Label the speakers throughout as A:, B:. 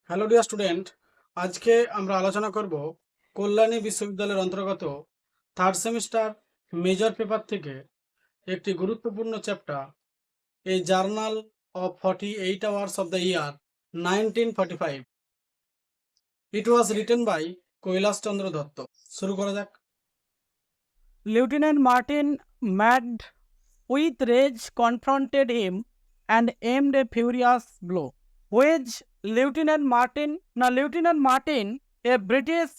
A: Hello dear student, আজকে আমরা আলোচনা করব কল্যাণী বিশ্ববিদ্যালয়ের অন্তর্গত থার্ড সেমিস্টার মেজর পেপার থেকে একটি গুরুত্বপূর্ণ chapter a journal of 48 hours of the year 1945। It was written by Kailash Chandra Dutta. শুরু করা যাক।
B: Lieutenant Martin, mad with rage, confronted him and aimed a furious blow. Which Lieutenant Martin, a British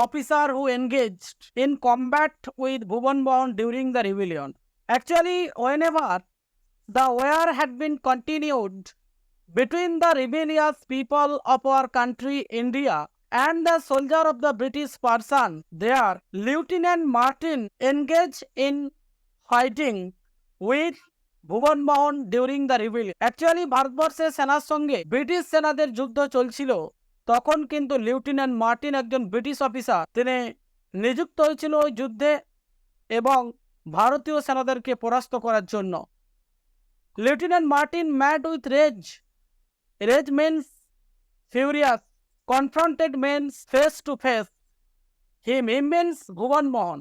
B: officer who engaged in combat with Bhuvan Mohan during the rebellion. Actually, whenever the war had been continued between the rebellious people of our country, India, and the soldier of the British person there, Lieutenant Martin engaged in fighting with Bhuban Mohan during the rebellion. Actually ভারতবর্ষের সেনার সঙ্গে British সেনাদের যুদ্ধ চলছিল, তখন কিন্তু lieutenant Martin একজন British officer, তিনি নিযুক্ত হয়েছিল ওই যুদ্ধে এবং ভারতীয় সেনাদেরকে পরাস্ত করার জন্য। Lieutenant Martin mad with rage, rage means furious, confronted means face to face, him means Bhuvan Mohan.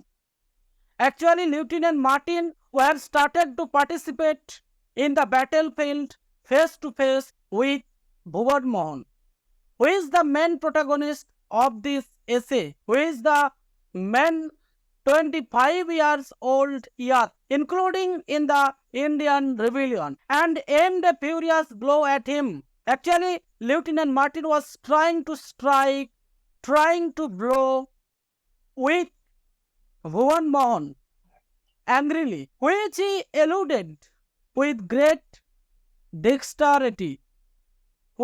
B: Actually, Lieutenant Martin were started to participate in the battlefield face to face with Bhuvan Mohan. Who is the main protagonist of this essay? Who is the main 25 years old year, including in the Indian rebellion, and aimed a furious blow at him. Actually, Lieutenant Martin was trying to strike, trying to blow with Bhuvan Mohan angrily, which he eluded with great dexterity.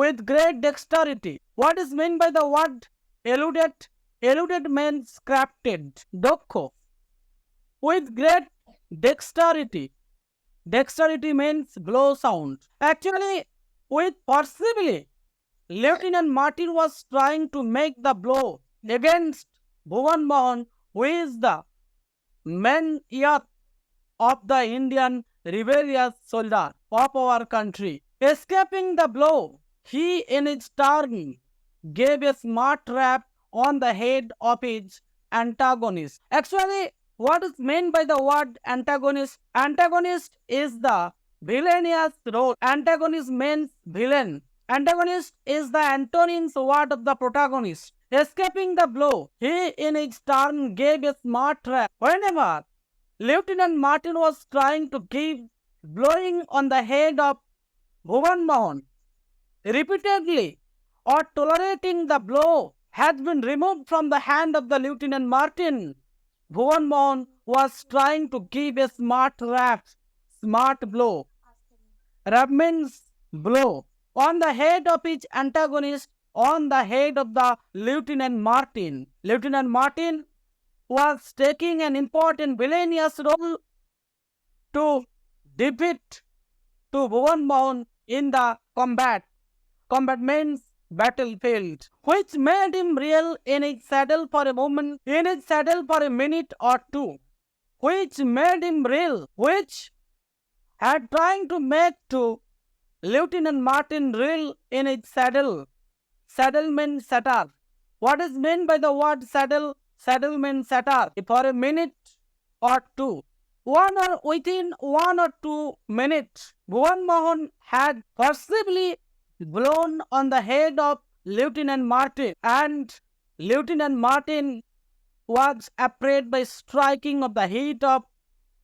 B: With great dexterity. What is meant by the word eluded? Eluded means crafted. Dokho. With great dexterity. Dexterity means blow sound. Actually, with possibly, Lieutenant Martin was trying to make the blow against Bhuvan Mohan, who is the main youth of the Indian rebellious soldier of our country. Escaping the blow, he in his turn gave a smart rap on the head of his antagonist. Actually, what is meant by the word antagonist? Antagonist is the villainous role. Antagonist means villain. Antagonist is the antonyms word of the protagonist. Escaping the blow, he in his turn gave a smart rap. Whenever Lieutenant Martin was trying to give blowing on the head of Bhuvan Mohan, repeatedly or tolerating the blow had been removed from the hand of the Lieutenant Martin, Bhuvan Mohan was trying to give a smart rap, smart blow. Rap means blow on the head of his antagonist, on the head of the Lieutenant Martin. Lieutenant Martin was taking an important villainous role to defeat to Bhuvan Mohan in the combat. Combat means battlefield, which made him reel in his saddle for a moment, in his saddle for a minute or two, which made him reel, which had trying to make to Lieutenant Martin reel in his saddle. Saddle means saddle. What is meant by the word saddle? Saddle means saddle. For a minute or two, within 1 or 2 minutes, Bhuvan Mohan had forcibly blown on the head of Lieutenant Martin, and Lieutenant Martin was afraid by striking of the heat of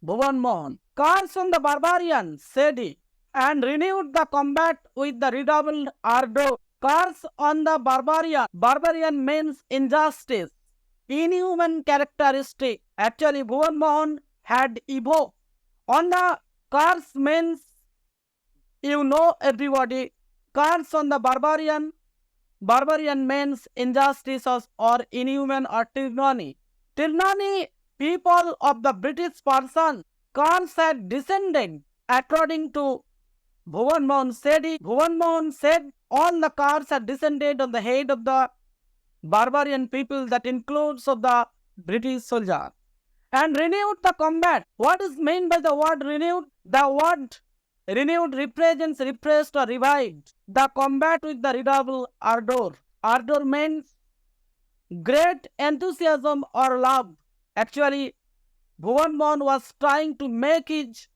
B: Bhuvan Mohan. Curse on the barbarian, said he, and renewed the combat with the redoubled ardor. Curse on the barbarian. Barbarian means injustice, inhuman characteristic. Actually, Bhuvan Mohan had evoked. On the curse means, you know everybody, curse on the barbarian. Barbarian means injustice or inhuman or tyranny. Tyranny, people of the British person. Curse had descended according to Bhuvan Mohan said. Bhuvan Mohan said all the curse had descended on the head of the barbarian people, that includes of the British soldier, and renewed the combat. What is meant by the word renewed? The word renewed, represents, repressed, or revived. The combat with the redoubled ardor. Ardor means great enthusiasm or love. Actually, Bhuvan Mohan was trying to make his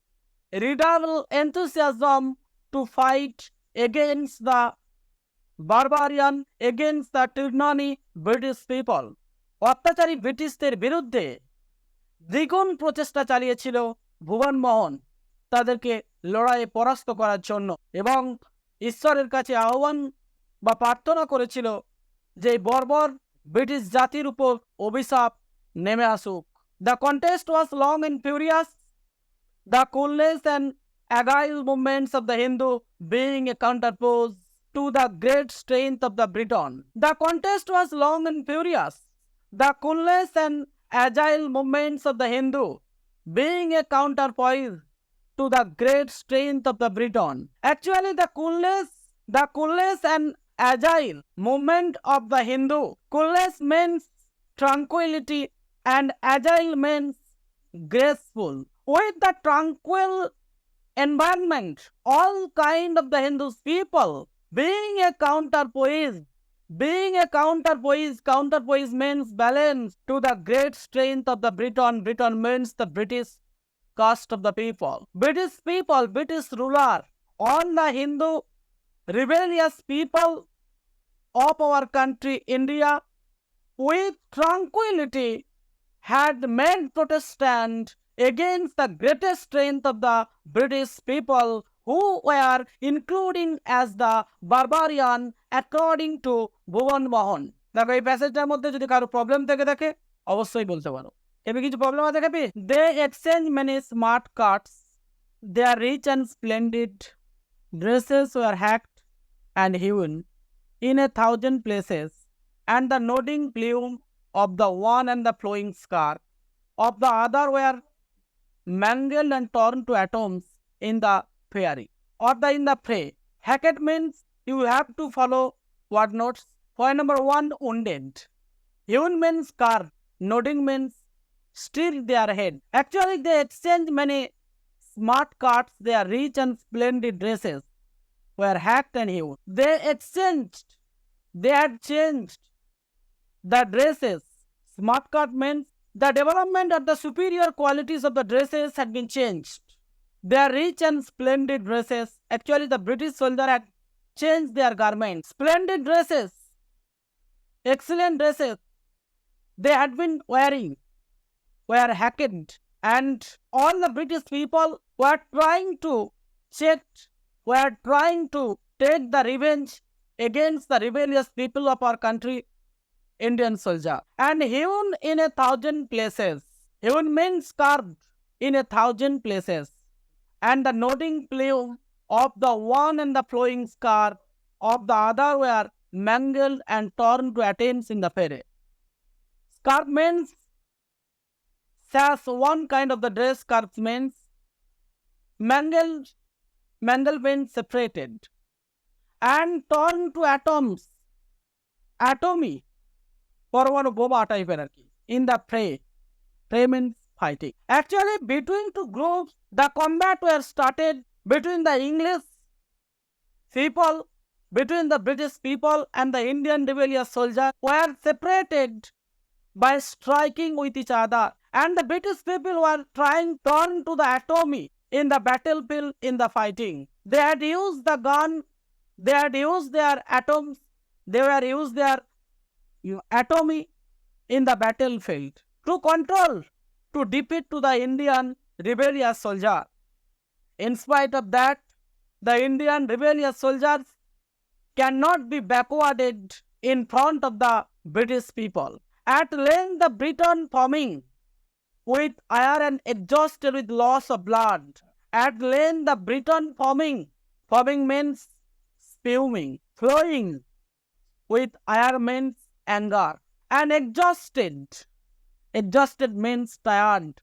B: redoubled enthusiasm to fight against the barbarian, against the tyranny British people. অত্যাচারী ব্রিটিশদের বিরুদ্ধে দ্বিগুণ প্রচেষ্টা চালিয়েছিল ভুবন মোহন তাদেরকে লড়াইয়ে পরাস্ত করার জন্য, এবং ঈশ্বরের কাছে আহ্বান বা প্রার্থনা করেছিল যে বর্বর ব্রিটিশ জাতির উপর অভিশাপ নেমে আসুক। The contest was long and furious, the coolness and agile movements of the Hindu being a counterpose to the great strength of the Briton. The contest was long and furious. The coolness and agile movements of the Hindu being a counterpoise to the great strength of the Briton. Actually, the coolness and agile movement of the Hindu. Coolness means tranquility and agile means graceful. With the tranquil environment, all kind of the Hindu people being a counterpoise means balance to the great strength of the Briton. Briton means the British caste of the people. British people, British ruler, all the Hindu rebellious people of our country, India, with tranquility had made protest against the greatest strength of the British people, who were including as the barbarian according to Bhuvan Mohan. দেখো এই প্যাসেজটার মধ্যে যদি কারো problem থেকে থাকে অবশ্যই বলতে পারো। এবার কিছু প্রবলেম আছে কাপি? They exchange many smart cards. Their rich and splendid dresses were hacked and hewn in 1,000 places, and the nodding plume of the one and the flowing scarf of the other were mangled and torn to atoms in the fray. In the fray. Hacked means you have to follow word notes. Point number 1, wounded. Hewn means carved. Nodding means steal their head. Actually, they exchange many smart cards. Their rich and splendid dresses were hacked and hewn. They had changed the dresses. Smart card means the development of the superior qualities of the dresses had been changed. Their rich and splendid dresses. Actually, the British soldier had changed their garments. Splendid dresses, excellent dresses they had been wearing were hacked, and all the British people were trying to take the revenge against the rebellious people of our country, Indian soldier. And hewn in 1,000 places. Hewn means carved in 1,000 places. And the nodding plume of the one and the flowing scarf of the other were mangled and torn to atoms in the fray. Scarf means sash, one kind of the dress. Scarf means mangled means separated, and torn to atoms, atomy, পরমাণু বোমা টাইপের আর কি, in the fray. Fray means fighting. Actually, between two groups, the combat were started between the English people, between the British people and the Indian rebellious soldiers were separated by striking with each other, and the British people were trying to turn to the atomy in the battlefield in the fighting. They had used the gun, they had used their atoms, they were used their atomy in the battlefield to control, to defeat to the Indian rebellious soldier. In spite of that, the Indian rebellious soldiers cannot be backwarded in front of the British people. At length, the Briton foaming with ire and exhausted with loss of blood. At length, the Briton foaming means spewing, flowing with ire means anger, and exhausted means tired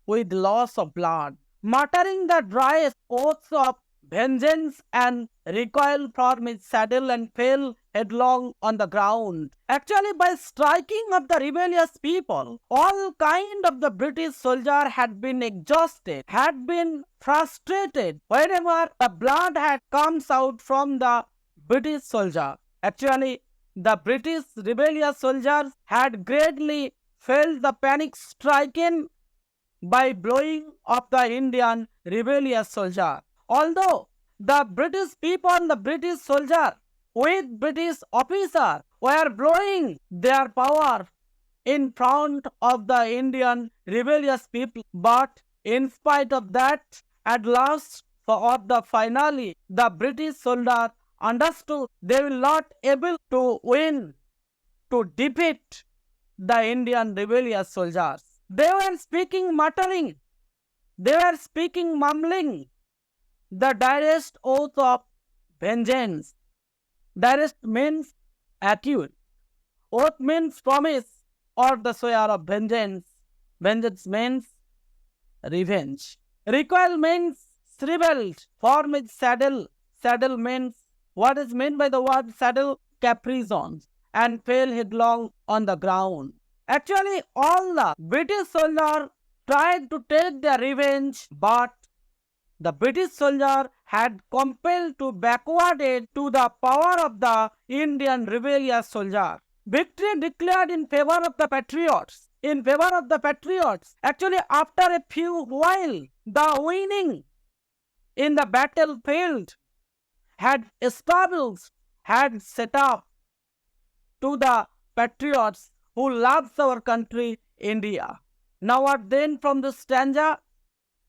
B: with loss of blood, muttering the driest oaths of vengeance and recoiled from his saddle and fell headlong on the ground. Actually, by striking of the rebellious people, all kind of the British soldier had been exhausted, had been frustrated whenever the blood had comes out from the British soldier. Actually, the British rebellious soldiers had greatly felt the panic stricken by blowing of the Indian rebellious soldier. Although the British people, the British soldier with British officer were blowing their power in front of the Indian rebellious people, but in spite of that, at last, finally, the British soldier understood they will not able to win, to defeat the Indian rebellious soldiers. They were speaking muttering, they were speaking mumbling, the direst oath of vengeance. Direst means accurate. Oath means promise or the swear of vengeance. Vengeance means revenge. Recoil means shriveled, form is saddle. Saddle means, what is meant by the word saddle? Caprison, and fell headlong on the ground. Actually, all the British soldiers tried to take their revenge, but the British soldier had compelled to backwarded to the power of the Indian rebellious soldier. Victory declared in favor of the patriots. In favor of the patriots. Actually, after a few while, the winning in the battlefield had established, had set up to the patriots who loves our country, India. Now what then from this stanza,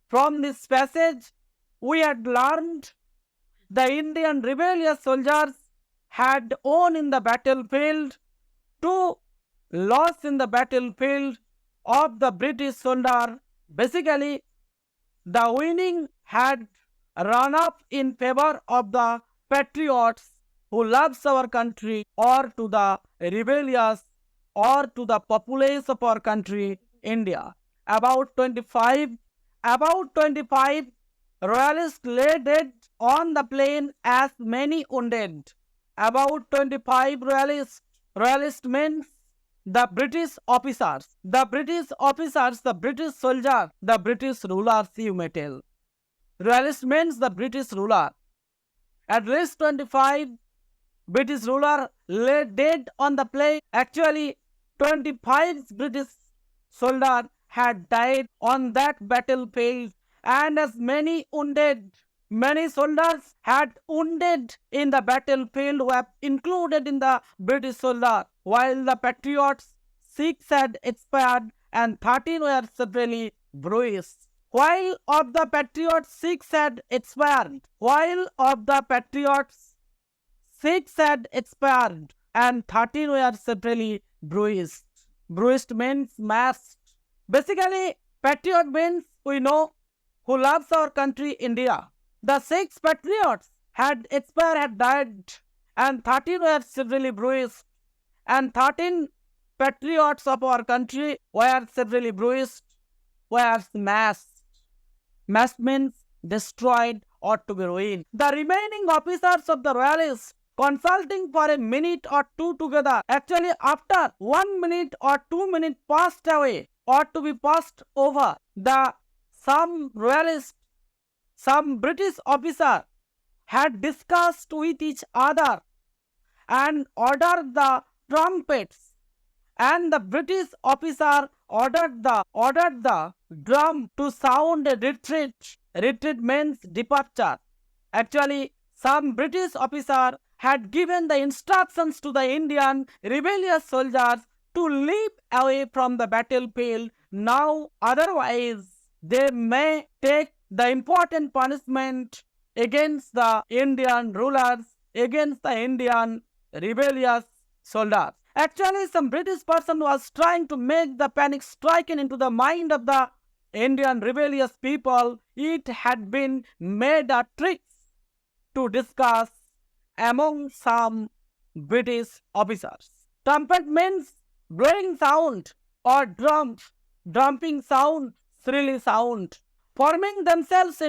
B: from this passage, we had learned the Indian rebellious soldiers had won in the battlefield, to loss in the battlefield of the British soldier. Basically, the winning had run up in favor of the patriots who loves our country, or to the rebellious, or to the populace of our country, India. About 25 royalists lay dead on the plain, as many wounded. About 25 royalists. Royalist means the British officers. The British officers, the British soldier, the British rulers, you may tell. Royalist means the British ruler. At least 25 British ruler lay dead on the plain. Actually, 25 British soldiers had died on that battlefield, and as many wounded. Many soldiers had wounded in the battlefield who have included in the British soldier, while the patriots 6 had expired and 13 were severely bruised. While of the patriots 6 had expired, while of the patriots 6 had expired and 13 were severely bruised. Bruised means mashed. Basically, patriot means, we know, who loves our country, India. The 6 patriots had expired, had died, and 13 were severely bruised, and 13 patriots of our country were severely bruised, were smashed. Smashed means destroyed or to be ruined. The remaining officers of the royalists, consulting for a minute or two together, actually after 1 minute or 2 minutes passed away or to be passed over, some royalists, some British officer had discussed with each other and ordered the trumpets, and the British officer ordered the drum to sound a retreat. Retreat means departure. Actually, some British officer had given the instructions to the Indian rebellious soldiers to leap away from the battlefield now, otherwise they may take the important punishment against the Indian rulers, against the Indian rebellious soldiers. Actually, some British person was trying to make the panic striken into the mind of the Indian rebellious people. It had been made a trick to discuss among some British officers. Trumpet means blowing sound or drumming sound, shrilly sound. Forming themselves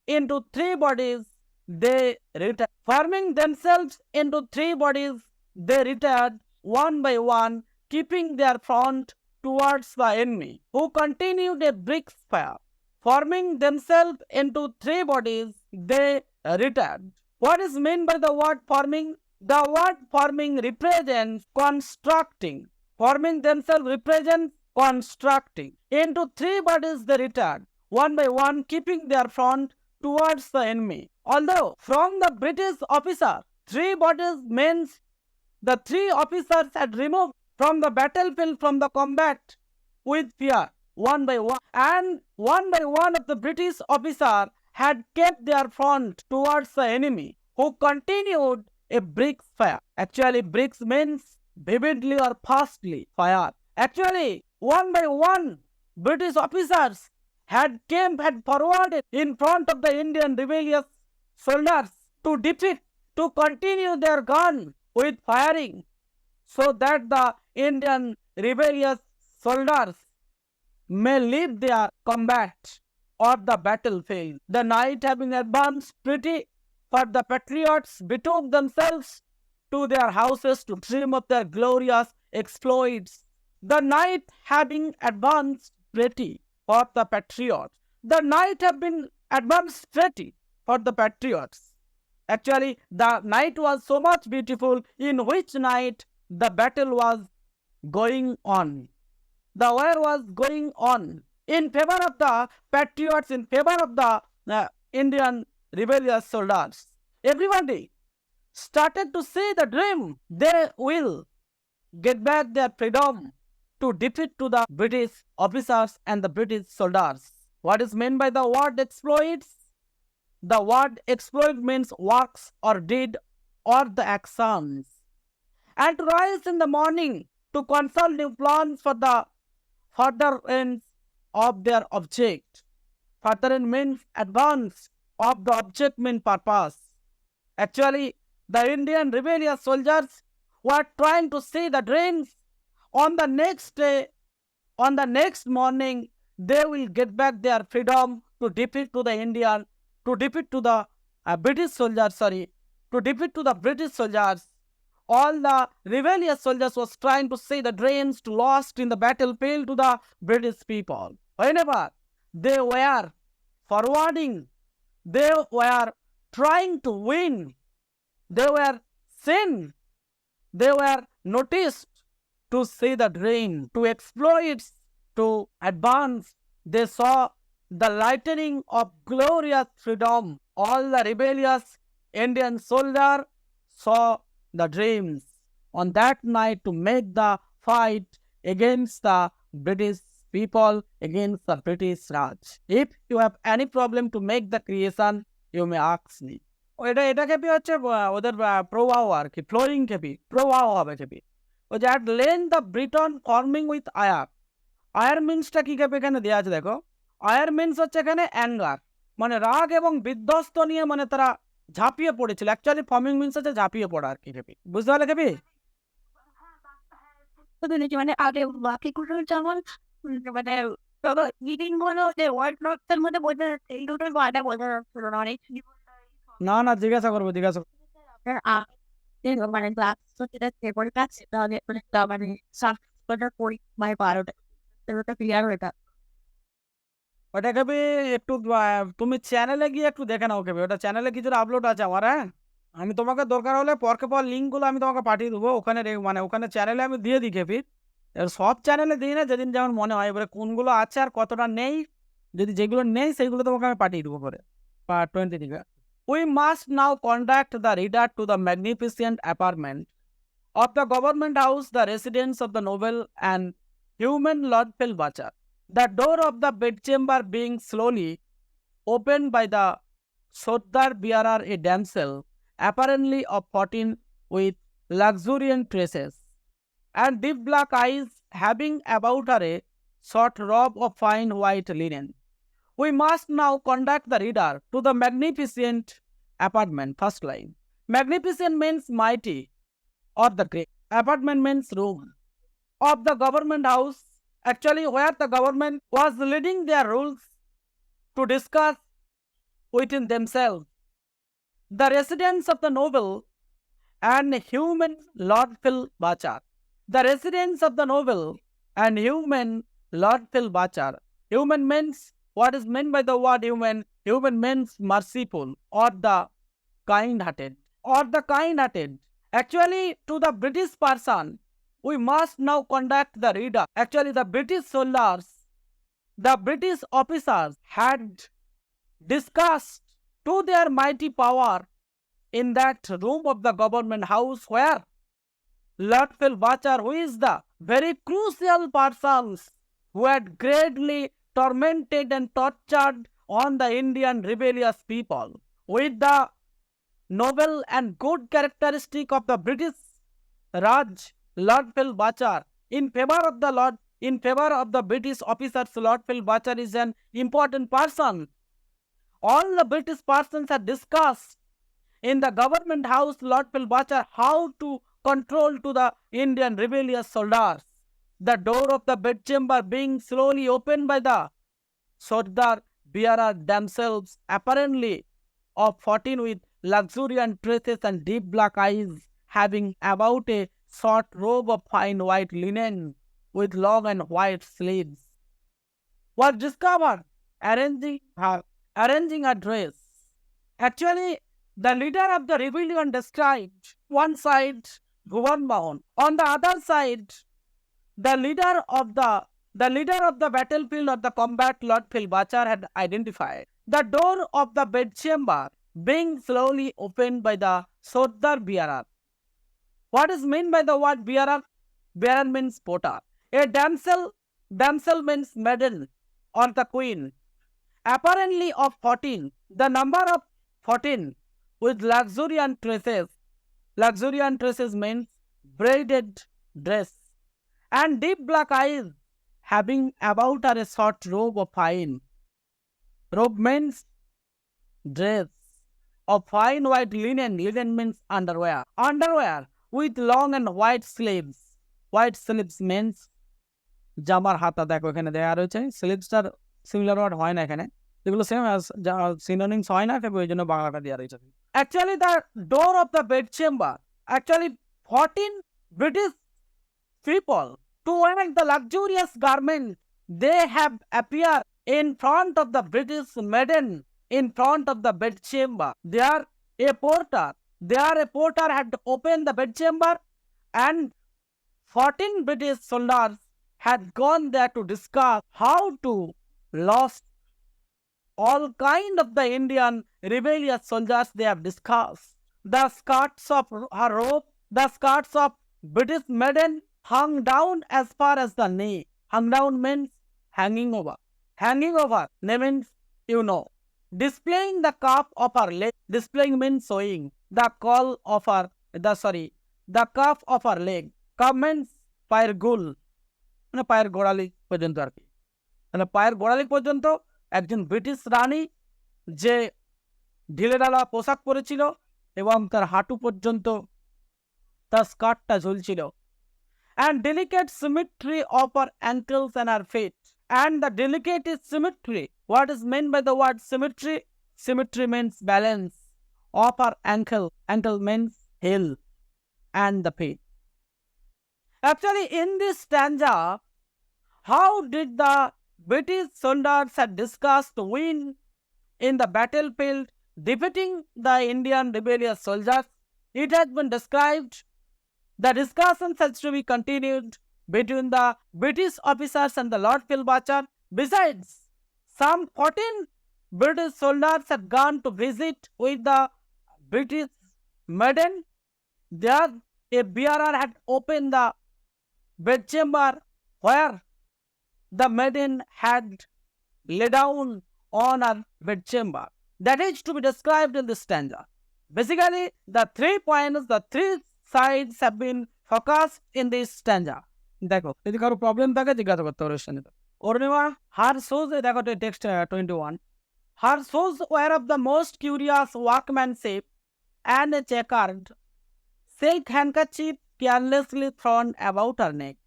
B: into three bodies, they retired. Forming themselves into three bodies, they retired one by one, keeping their front towards the enemy, who continued a brisk fire. Forming themselves into three bodies, they retired. What is meant by the word forming? The word forming represents constructing. Forming themselves represents constructing. Into three bodies they retired, one by one, keeping their front towards the enemy. Although from the British officer, three bodies means the three officers had removed from the battlefield, from the combat with fear, one by one. And one by one of the British officer had kept their front towards the enemy, who continued a brisk fire. Actually, bricks means vividly or fastly fire. Actually, one by one, British officers had forwarded in front of the Indian rebellious soldiers to defeat, to continue their gun with firing, so that the Indian rebellious soldiers may leave their combat or the battlefield. The night having advanced pretty, for the patriots betook themselves to their houses to dream of their glorious exploits. The night having advanced pretty for the patriots. The night have been advanced pretty for the patriots. Actually, the night was so much beautiful, in which night the battle was going on. The war was going on in favor of the patriots, in favor of the Indian rebellious soldiers. Everybody started to see the dream. They will get back their freedom to defeat to the British officers and the British soldiers. What is meant by the word exploits? The word exploit means works or deed or the actions. And to rise in the morning to consult new plans for the further ends of their object. Further end means advance of the object means purpose. Actually, the Indian rebellious soldiers were trying to see the dreams. On the next day, on the next morning, they will get back their freedom to defeat to the Indian, to defeat to the British soldiers, to defeat to the British soldiers. All the rebellious soldiers was trying to see the dreams to lost in the battlefield to the British people. Whenever they were forwarding, they were trying to win, they were seen, they were noticed to see the dream, to exploit, to advance. They saw the lightening of glorious freedom. All the rebellious Indian soldiers saw the dreams on that night to make the fight against the British people, against the British Raj. If you have any problem to make the creation, you may ask me. এটা খেপি হচ্ছে ওদের প্রবাহ আর কি, flooring খেপি, প্রবাহ হবে খেপি। ওই যে অ্যাট লেন দ্য ব্রিটন ফর্মিং উইথ আয়ার। আয়ার মিন্সটা কি খেপি এখানে দেওয়া আছে দেখো। আয়ার মিন্স হচ্ছে এখানে অ্যাঙ্গার, মানে রাগ এবং বিধ্বস্ত নিয়ে মানে তারা ঝাঁপিয়ে পড়েছিল। অ্যাকচুয়ালি ফর্মিং মিন্স হচ্ছে ঝাঁপিয়ে পড়া আর কি খেপি, বুঝতে পারলে খেপি?
C: মানে আগে বাকিগুলো যেমন মানে রিডিং গুলো যে ওয়ার্ড নোটসের মধ্যে বোঝা যাচ্ছে, এই দুটোর বাটা বোঝা যাচ্ছিল না অনেক।
B: না জিজ্ঞাসা করবো, জিজ্ঞাসা
C: মানে ক্লাস যেটা পেপার কাছে তাহলে মানে সাবস্ক্রাইব করি মাই 12টা ওটা ক্লিয়ার হয়ে থাকে।
B: ওটা খেপি একটু তুমি চ্যানেলে গিয়ে একটু দেখে নাও খেপি, ওটা চ্যানেলে কিছু আপলোড আছে আমার। হ্যাঁ, আমি তোমাকে দরকার হলে পরকে পর লিঙ্কগুলো আমি তোমাকে পাঠিয়ে দেবো। ওখানে মানে ওখানে চ্যানেলে আমি দিয়ে দিই খেপি। এবার সব চ্যানেলে দিই না, যেদিন যেমন মনে হয়। এবারে কোনগুলো আছে আর কতটা নেই, যদি যেগুলো নেই সেইগুলো তোমাকে আমি পাঠিয়ে দেবো করে পার্ট 20 থেকে। We must now conduct the reader to the magnificent apartment of the government house, the residence of the noble and human Lord Pilbacher. The door of the bedchamber being slowly opened by the Sodar bearer, a damsel, apparently of 14, with luxuriant tresses and deep black eyes, having about her a short robe of fine white linen. We must now conduct the reader to the magnificent apartment. First line. Magnificent means mighty or the great. Apartment means room of the government house. Actually, where the government was leading their rules to discuss within themselves. The residence of the noble and human Lord Phil Bachar. The residence of the noble and human Lord Phil Bachar. Human means, what is meant by the word human? Human means merciful or the kind-hearted. Or the kind-hearted. Actually, to the British person, we must now conduct the reader. Actually, the British soldiers, the British officers had discussed to their mighty power in that room of the government house where Lord Phil Bachar, who is the very crucial persons who had greatly tormented and tortured on the Indian rebellious people, with the noble and good characteristic of the British Raj, Lord Phil Bachar, in favor of the British officers, Lord Phil Bachar is an important person. All the British persons had discussed in the government house, Lord Phil Bachar, how to control to the Indian rebellious soldiers. The door of the bedchamber being slowly opened by the Sardar bearer themselves, apparently of 14, with luxuriant tresses and deep black eyes, having about a short robe of fine white linen with long and white sleeves, was discovered arranging a dress. Actually, the leader of the rebellion described one side Bhuvan Mohan, on the other side the leader of the battlefield of the combat, Lord Phil Bachar, had identified the door of the bedchamber being slowly opened by the Sardar bearer. What is meant by the word bearer? Bearer means porter. A damsel means maiden or the queen, apparently of 14. The number of 14 with luxuriant tresses. Luxuriant tresses means braided dress. And deep black eyes, having about her a short robe of fine. Robe means dress of fine white linen. Linen means underwear. Underwear with long and white sleeves. White sleeves means জামার হাতা। দেখো এখানে দেওয়া রয়েছে, স্লিভসটার similar word হয় না এখানে, যেগুলো সেম সিনোনিমস হয় না, ওই জন্য বাংলাটা দেওয়া রয়েছে। Actually, the door of the bedchamber, actually 14 British people to wear the luxurious garment, they have appeared in front of the British maiden in front of the bedchamber. There a porter had opened the bedchamber, and 14 British soldiers had gone there to discuss how to lost all kind of the Indian rebellious soldiers. They have discussed the skirts of her robe, the skirts of British maiden hung down as far as the knee. Hung down means hanging over. Hanging over means, you know, displaying the calf of her leg. Displaying means showing the the calf of her leg. Calf means পায়ের গোল, মানে পায়ের গোড়ালি পর্যন্ত আর কি। মানে পায়ের গোড়ালি পর্যন্ত একজন ব্রিটিশ রানী যে ঢিলেঢালা পোশাক পরেছিল এবং তার হাঁটু পর্যন্ত তার স্কার্টটা ঝুলছিল। And delicate symmetry of her ankles and her feet. And the delicate is symmetry. What is meant by the word symmetry? Symmetry means balance of her ankle. Ankle means heel and the feet. Actually, in this stanza, how did the British soldiers had discussed to win in the battlefield, defeating the Indian rebellious soldiers? It has been described. The discussions has to be continued between the British officers and the Lord Phil Bachar. Besides, some 14 British soldiers had gone to visit with the British maiden. There, a bearer had opened the bedchamber where the maiden had lay down on her bedchamber. That is to be described in this stanza. Basically, the 3 points, the 3 sides have been focused in this stanza. দেখো যদি কারো problem থাকে জিজ্ঞাসা করতে পারো স্ট্যান্ডে। অরুণিমা, হার shows, দেখো text 21, her shows were of the most curious workmanship and a checkered silk handkerchief carelessly thrown about her neck,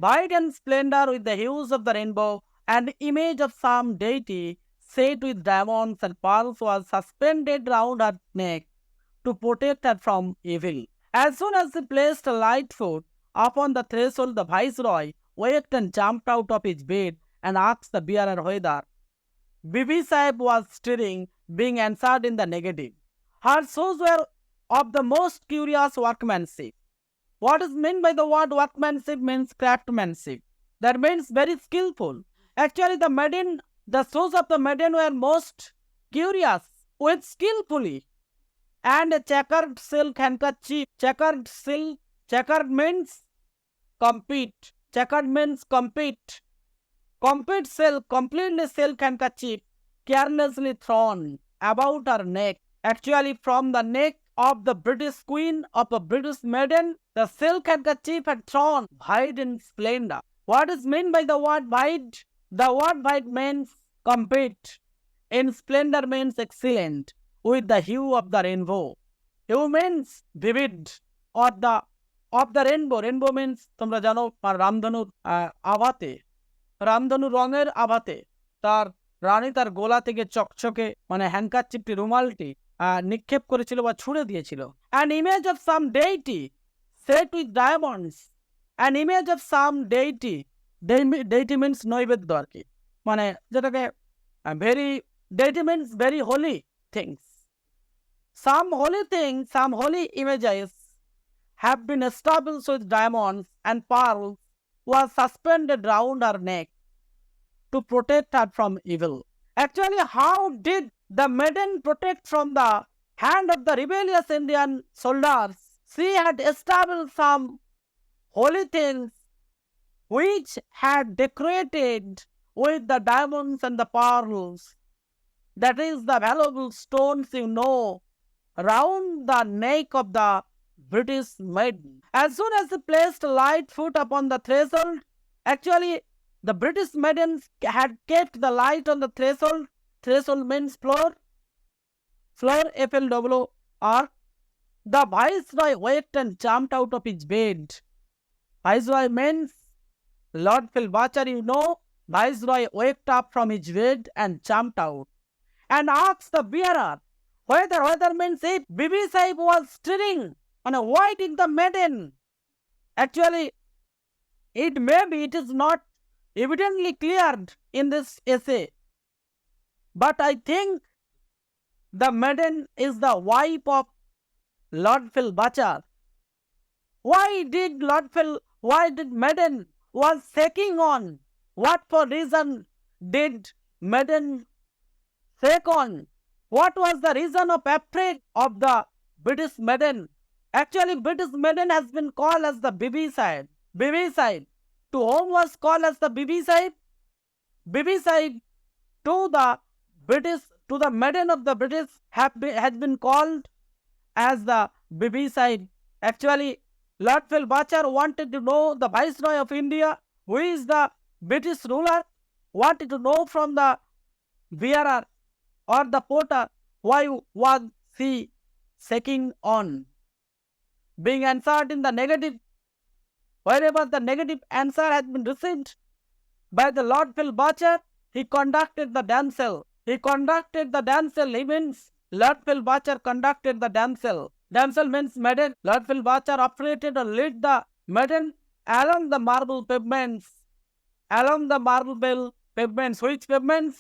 B: bright and splendor with the hues of the rainbow and image of some deity set with diamonds and pearls was suspended round her neck to protect her from evil. As soon as he placed a light foot upon the threshold, the viceroy waked and jumped out of his bed and asked the bearer whether Bibi Sahib was stirring, being answered in the negative. Her shoes were of the most curious workmanship. What is meant by the word workmanship means craftsmanship. That means very skillful. Actually, the shoes of the maiden were most curious, with skillfully. And a checkered silk handkerchief. Checkered means compete. Checkered means compete. Complete silk, completely silk handkerchief, carelessly thrown about her neck. Actually, from the neck of the British queen of a British maiden, the silk handkerchief had thrown wide in splendor. What is meant by the word wide? The word wide means compete. In splendor means excellent, with the hue of the rainbow. Hue means vivid, or the of the rainbow. Rainbow means তোমরা জানো রামধনুর আভাতে, রামধনু রঙের আভাতে তার রানী তার গোলা থেকে চকচকে মানে হ্যান্ডকারচিপটি রুমালটি নিক্ষেপ করেছিল বা ছুঁড়ে দিয়েছিল। An image of some deity set with diamonds. An image of some deity. Deity means নৈবেদ্য আর কি, মানে যেটাকে deity means very holy things. Some holy things, some holy images have been established with diamonds and pearls was suspended round her neck to protect her from evil. Actually, how did the maiden protect from the hand of the rebellious Indian soldiers? She had established some holy things which had decorated with the diamonds and the pearls, that is the valuable stones round the neck of the British maiden. As soon as he placed a light foot upon the threshold, actually the British maidens had kept the light on the threshold. Threshold means floor. Floor, F-L-O-R. The viceroy waked and jumped out of his bed. Viceroy means Lord Philbacher, Viceroy waked up from his bed and jumped out and asked the bearer whether means if Bibi Sahib was stirring. And why did the maiden? Actually, it is not evidently cleared in this essay. But I think the maiden is the wife of Lord Philbacher. Why did maiden was shaking on? What for reason did maiden shake on? What was the reason of afraid of the British maiden? Actually, British maiden has been called as the Bibi Sahib. Bibi Sahib. To whom was called as the Bibi Sahib? Bibi Sahib to the maiden of the British has been called as the Bibi Sahib. Actually, Lord Philbacher wanted to know, the Viceroy of India, who is the British ruler, wanted to know from the bearer or the porter why was he shaking on. Being answered in the negative, wherever the negative answer has been received by the Lord Philbacher, he conducted the damsel. He means Lord Philbacher conducted the damsel. Damsel means maiden. Lord Philbacher operated or led the maiden along the marble pavements.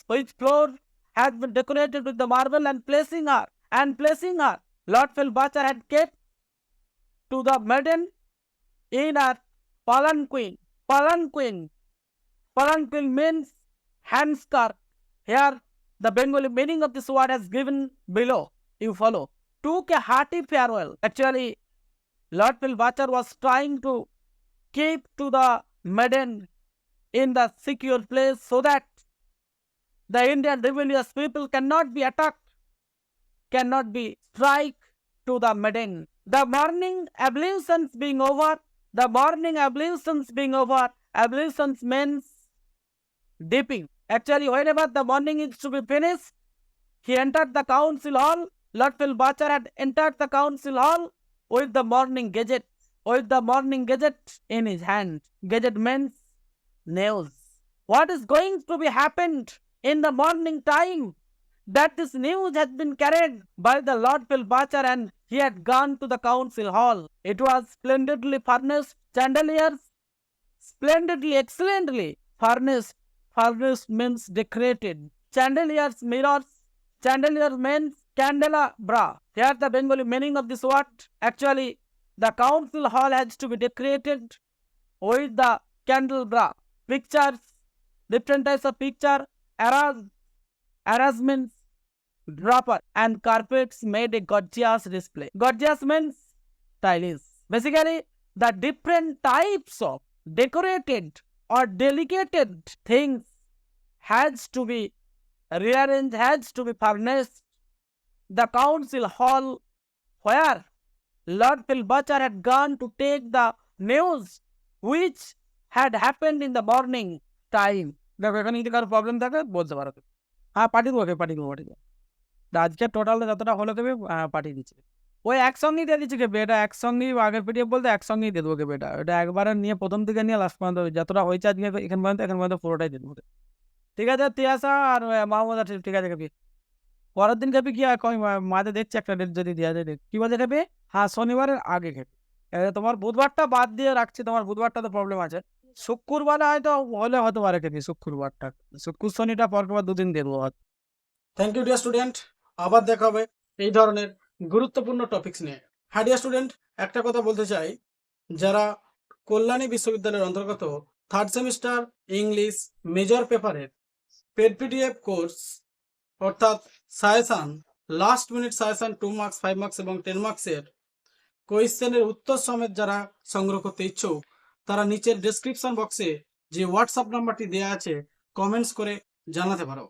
B: Which floor has been decorated with the marble, and placing her. Lord Philbacher had kept to the maiden in her palanquin. Palanquin means handskirt. Here, the Bengali meaning of this word has given below. You follow. Took a hearty farewell. Actually, Lord Philbacher was trying to keep to the maiden in the secure place so that the Indian rebellious people cannot be attacked, cannot be strike to the maiden. The morning ablutions being over, ablutions means dipping. Actually, whenever the morning is to be finished, he entered the council hall. Lord Philbacher had entered the council hall with the morning gadget in his hand. Gadget means news. What is going to be happened in the morning time that this news had been carried by the Lord Pilbachar and he had gone to the council hall. It was splendidly furnished chandeliers, splendidly, excellently furnished. Furnished means decorated. Chandeliers, mirrors. Chandeliers means candelabra. Here the Bengali meaning of this word. Actually, the council hall has to be decorated with the candelabra. Pictures, different types of picture, arrangements, dropper, and carpets made a gorgeous display. Gorgeous means stylish. Basically, the different types of decorated or delicated things has to be rearranged, has to be furnished. The council hall where Lord Pilbachar had gone to take the news which had happened in the morning time. দেখো এখানে যদি কারো problem থাকে বলতে পারো। হ্যাঁ পাঠিয়ে দেবো, পাঠিয়ে দেবো। আজকে টোটাল যতটা হলো দেবে পাঠিয়ে দিচ্ছি। ওই একসঙ্গেই দিয়ে দিচ্ছি কেবে, এটা একসঙ্গেই আগের পিডিএফ বলতে একসঙ্গেই দিয়ে দেবো কেবে। এটা একবারে নিয়ে প্রথম থেকে নিয়ে লাস্ট পর্যন্ত যতটা হয়েছে আজকে এখান পর্যন্ত পুরোটাই দিয়ে দেবো। ঠিক আছে, তিয়াসা আর মাহমুদ আছে, ঠিক আছে কেবি। পরের দিন খেপি কি মাঝে দেখছি একটা ডেট যদি দেওয়া যায়, কি বলছে খেপি? হ্যাঁ শনিবারের আগে খেপি। তোমার বুধবারটা বাদ দিয়ে রাখছি, তোমার বুধবারটা তো প্রবলেম আছে। শুক্রবারে হয়তো হলে হতে পারে খেপি, শুক্রবারটা শুক্র শনিটা পরপর দুদিন দিয়ে দেবো।
A: থ্যাংক ইউ ডিয়ার স্টুডেন্ট, আবার দেখা হবে এই ধরনের গুরুত্বপূর্ণ টপিকস নিয়ে। হ্যাঁ ডিয়ার স্টুডেন্ট, একটা কথা বলতে চাই, যারা কল্যাণী বিশ্ববিদ্যালয়ের অন্তর্গত থার্ড সেমিস্টার ইংলিশ মেজর পেপারের পেড পিডিএফ কোর্স অর্থাৎ suggestion, last minute suggestion 2 marks 5 marks এবং 10 মার্কসের কোয়েশ্চেনের উত্তর সমেত যারা সংগ্রহ করতে ইচ্ছুক, তারা নিচের ডেসক্রিপশন বক্সে যে হোয়াটসঅ্যাপ নাম্বারটি দেওয়া আছে কমেন্টস করে জানাতে পারো।